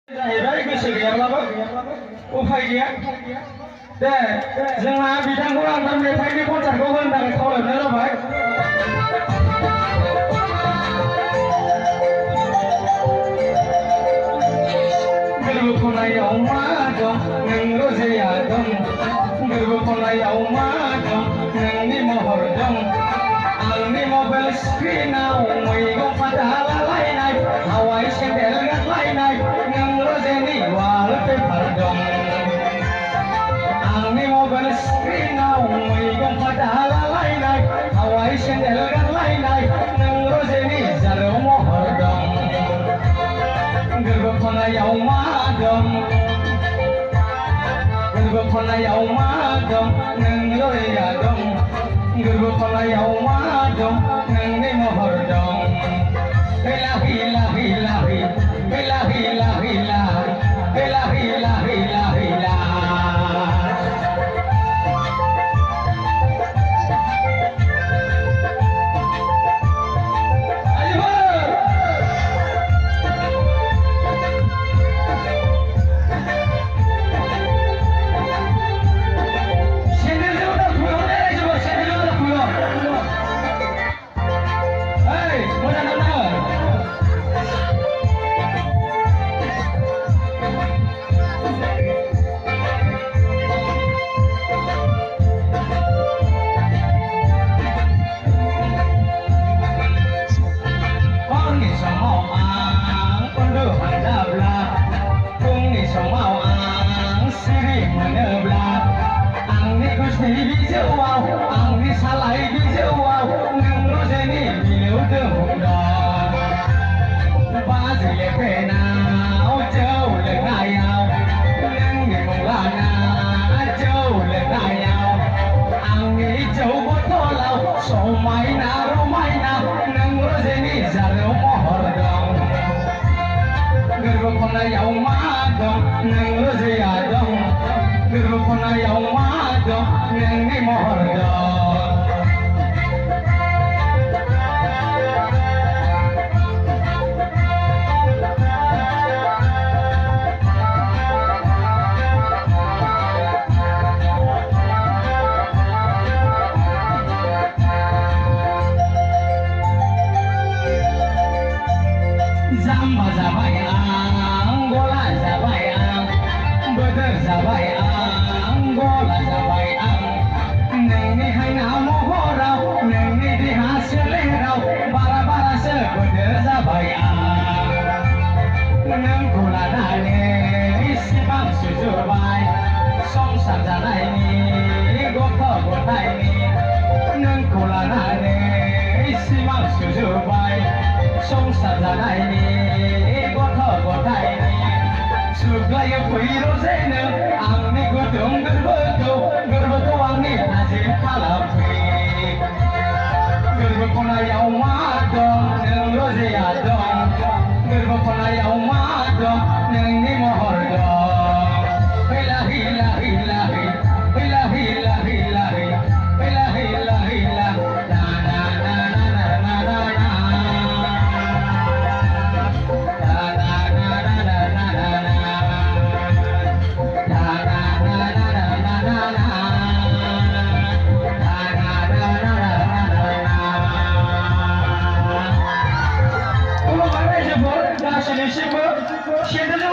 जाहैबाय गोसो गैयाब्लाबो उफाय गैया दे जोंहा बिथांखौ आं दा मेथाइनि कनसार्टखौ होनो थाखाय खावलायनाय जाबाय गोरबो खनायाव मा दं नों रजेया दं गोरबो खनायाव मा दं नोंनि महर दं आंनि मबाइल स्क्रिनाव मैगं फाजा लालायनाय हावाइ सेन्देल गानलायनाय नों रजेनि वालपेपार दं आंनि मबाइल स्क्रिनाव मैगं फाजा लालायनाय हावाइ सेन्देल गानलायनाय नों रजेनि जारौ महर दं गोरबो खनायाव मा दं गोरबो खनायाव मा दं नों रजेया दं गोरबो खनायाव मा दं नोंनि महर दं हेला हेला हेला हेला हेला हेला हेला हेला हेला हेला आंनि सालाय बिजौआव नों रजेनि मिलौदो मुंदं बाजै पेनाव जौ लोंनायाव नोंनि मुं लाना जौ लोंनायाव आंनि जौ बथलाव समायना रमायना नों रजेनि जारौ महर दं गोरबो खनायाव मा दं नों रजेया दं गोरबो खनायाव मा दं नोंनि महर दं जाम्बा जाबाय आं गला जाबाय आं बोदोर जाबाय आं गला जाबाय आं नोंनि हायना महराव नोंनि देहा सोलेराव बारा बारासो बोदोर जाबाय आं नोंखौ लानानै इसेबां सुजुबाय संसार जानायनि गथ' गथायनि नोंखौ लानानै इसेबां सुजुबाय संसार जानायनि गथ' गथायनि सुग्लायो फैरो जेनो आंनि गुदुं गोरबोखौ आंनि थाजिम खालामफै गोरबो खनायाव मा दं नों रजेया दं गोरबो खनायाव मा दं नोंनि महर दं हेला हेला हेला हेला हेला हेला हेला हेला हेला ना ना ना ना ना ना ना गासैनिसिमबो सेजौ